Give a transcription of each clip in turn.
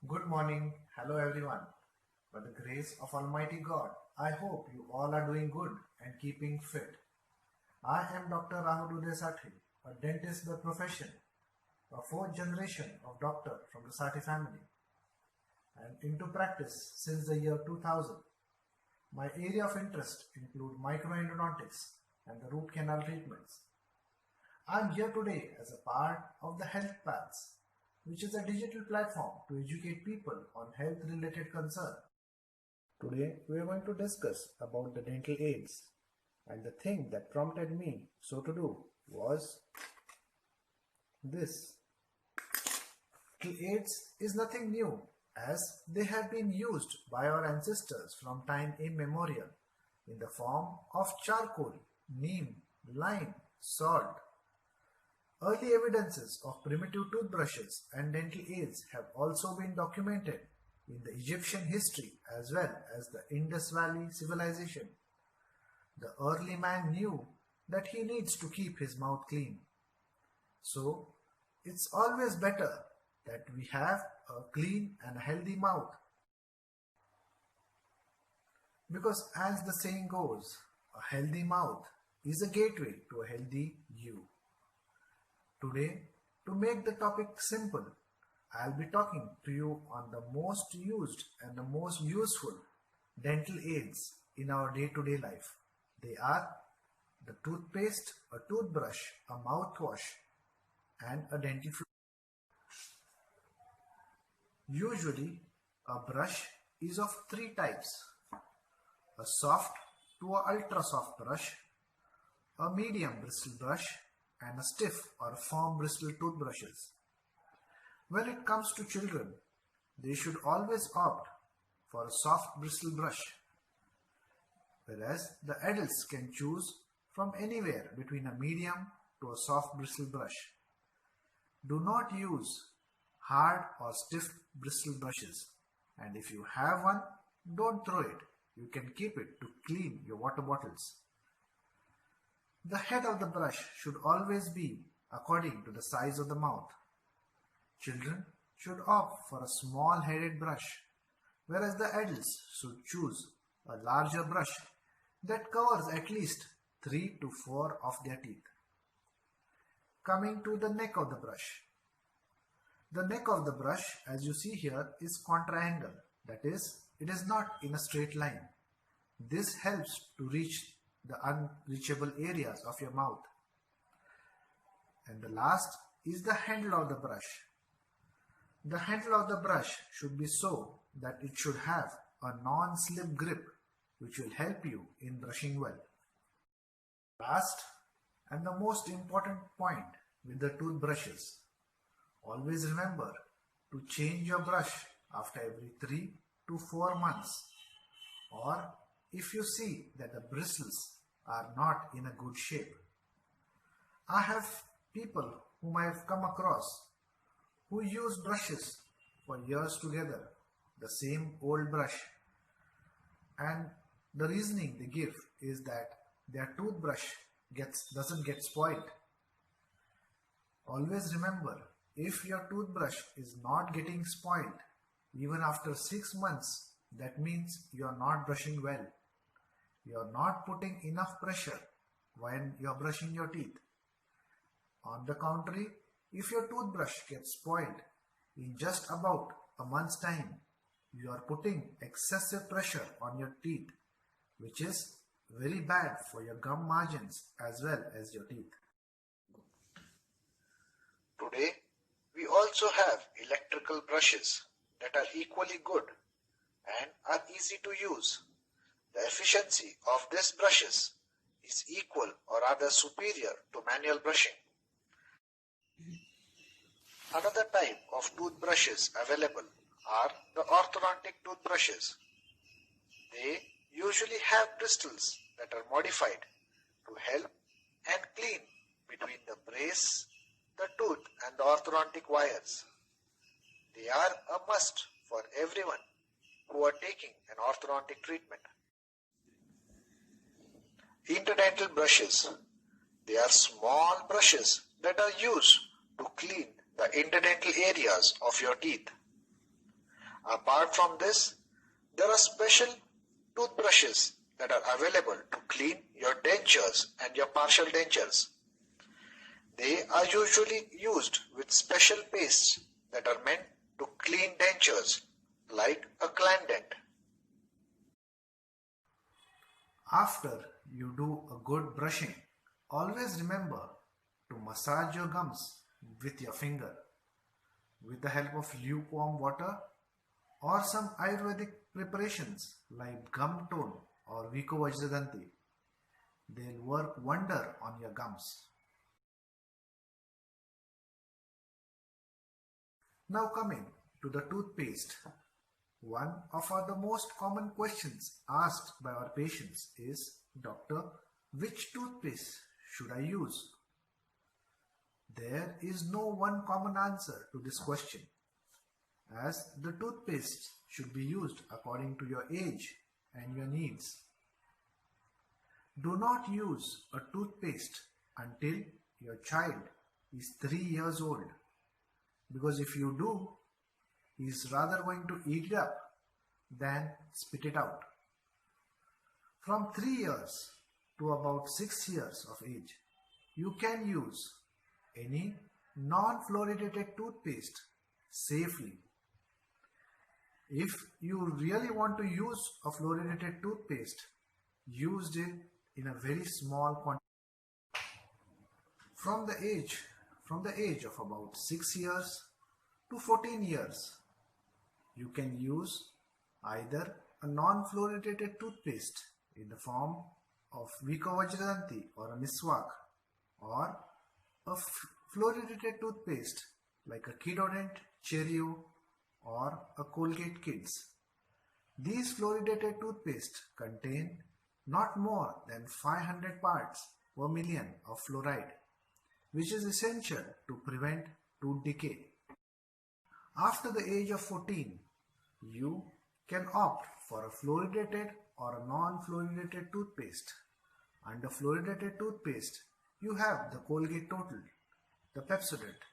Good morning. Hello everyone. By the grace of Almighty God, I hope you all are doing good and keeping fit. I am Dr. Rahul Uday Sathi, a dentist by profession, a fourth generation of doctor from the Sathi family, and into practice since the year 2000. My area of interest include microendodontics and the root canal treatments. I am here today as a part of the Health Paths, which is a digital platform to educate people on health-related concerns. Today, we are going to discuss about the dental aids, and the thing that prompted me so to do was this. Dental aids is nothing new, as they have been used by our ancestors from time immemorial in the form of charcoal, neem, lime, salt. Early evidences of primitive toothbrushes and dental aids have also been documented in the Egyptian history as well as the Indus Valley civilization. The early man knew that he needs to keep his mouth clean. So, it's always better that we have a clean and healthy mouth. Because as the saying goes, a healthy mouth is a gateway to a healthy you. Today, to make the topic simple, I'll be talking to you on the most used and the most useful dental aids in our day-to-day life. They are the toothpaste, a toothbrush, a mouthwash, and a dental floss. Usually, a brush is of three types: a soft to a ultra soft brush, a medium bristle brush, and a stiff or firm bristle toothbrushes. When it comes to children, they should always opt for a soft bristle brush, whereas the adults can choose from anywhere between a medium to a soft bristle brush. Do not use hard or stiff bristle brushes, and if you have one, don't throw it. You can keep it to clean your water bottles. The head of the brush should always be according to the size of the mouth. Children should opt for a small headed brush, whereas the adults should choose a larger brush that covers at least 3 to 4 of their teeth. Coming to the neck of the brush. The neck of the brush, as you see here, is contraangle. That is, it is not in a straight line. This helps to reach the unreachable areas of your mouth. And the last is the handle of the brush. The handle of the brush should be so that it should have a non-slip grip, which will help you in brushing well. Last and the most important point with the toothbrushes: always remember to change your brush after every 3 to 4 months, or if you see that the bristles are not in a good shape. I have people whom I have come across who use brushes for years together, the same old brush, and the reasoning they give is that their toothbrush doesn't get spoiled. Always remember, if your toothbrush is not getting spoiled even after 6 months, that means you are not brushing well. You are not putting enough pressure when you are brushing your teeth. On the contrary, if your toothbrush gets spoiled in just about a month's time, you are putting excessive pressure on your teeth, which is very bad for your gum margins as well as your teeth. Today, we also have electrical brushes that are equally good and are easy to use. The efficiency of these brushes is equal or rather superior to manual brushing. Another type of toothbrushes available are the orthodontic toothbrushes. They usually have bristles that are modified to help and clean between the brace, the tooth and the orthodontic wires. They are a must for everyone who are taking an orthodontic treatment. Interdental brushes. They are small brushes that are used to clean the interdental areas of your teeth. Apart from this, there are special toothbrushes that are available to clean your dentures and your partial dentures. They are usually used with special pastes that are meant to clean dentures, like a Clandent. After you do a good brushing, always remember to massage your gums with your finger with the help of lukewarm water or some Ayurvedic preparations like gum tone or Vico Vajradanti. They'll work wonder on your gums. Now coming to the toothpaste. One of the most common questions asked by our patients is, Doctor, which toothpaste should I use? There is no one common answer to this question, as the toothpaste should be used according to your age and your needs. Do not use a toothpaste until your child is 3 years old, because if you do, he is rather going to eat it up than spit it out. From 3 years to about 6 years of age, you can use any non-fluoridated toothpaste safely. If you really want to use a fluoridated toothpaste, use it in a very small quantity. From the age of about 6 years to 14 years, you can use either a non-fluoridated toothpaste in the form of Vico Vajradanti or a Miswak, or a fluoridated toothpaste like a Kidodent, Cheerio or a Colgate Kids. These fluoridated toothpaste contain not more than 500 parts per million of fluoride, which is essential to prevent tooth decay. After the age of 14, you can opt for a fluoridated or a non-fluoridated toothpaste. Under fluoridated toothpaste, you have the Colgate Total, the Pepsodent,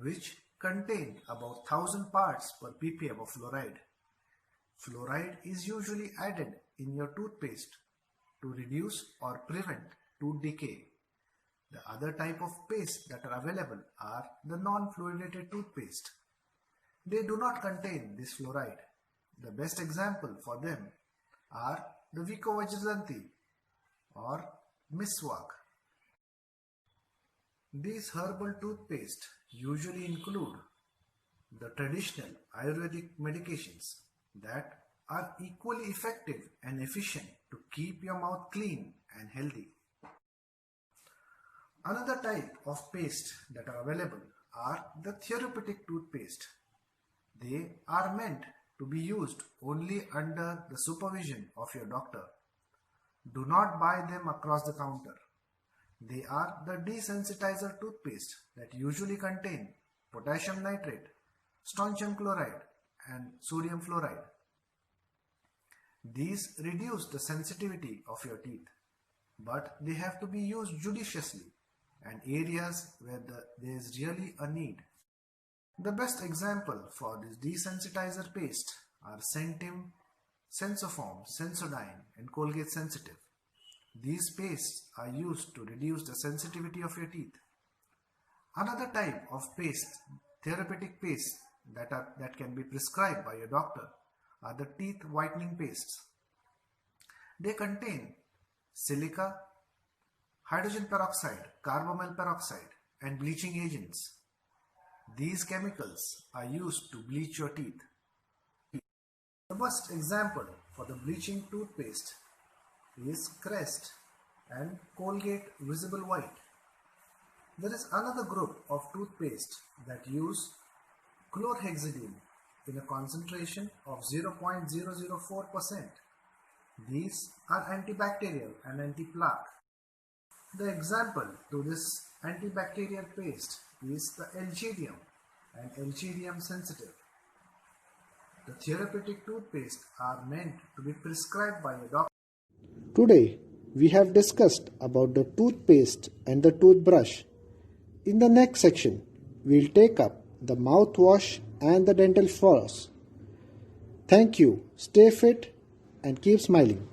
which contain about 1000 parts per ppm of fluoride. Fluoride is usually added in your toothpaste to reduce or prevent tooth decay. The other type of paste that are available are the non-fluoridated toothpaste. They do not contain this fluoride. The best example for them are the Vico Vajradanti or Miswak. These herbal toothpaste usually include the traditional Ayurvedic medications that are equally effective and efficient to keep your mouth clean and healthy. Another type of paste that are available are the therapeutic toothpaste. They are meant to be used only under the supervision of your doctor. Do not buy them across the counter. They are the desensitizer toothpaste that usually contain potassium nitrate, strontium chloride and sodium fluoride. These reduce the sensitivity of your teeth, but they have to be used judiciously and areas where there is really a need. The best example for this desensitizer paste are Centim, Sensoform, Sensodyne and Colgate Sensitive. These pastes are used to reduce the sensitivity of your teeth. Another type of paste, therapeutic paste that can be prescribed by a doctor are the teeth whitening pastes. They contain silica, hydrogen peroxide, carbamyl peroxide and bleaching agents. These chemicals are used to bleach your teeth. The best example for the bleaching toothpaste is Crest and Colgate Visible White. There is another group of toothpaste that use chlorhexidine in a concentration of 0.004%. These are antibacterial and anti-plaque. The example to this antibacterial paste is the Elgidium and Elgidium Sensitive. The therapeutic toothpaste are meant to be prescribed by a doctor. Today, we have discussed about the toothpaste and the toothbrush. In the next section, we'll take up the mouthwash and the dental floss. Thank you. Stay fit and keep smiling.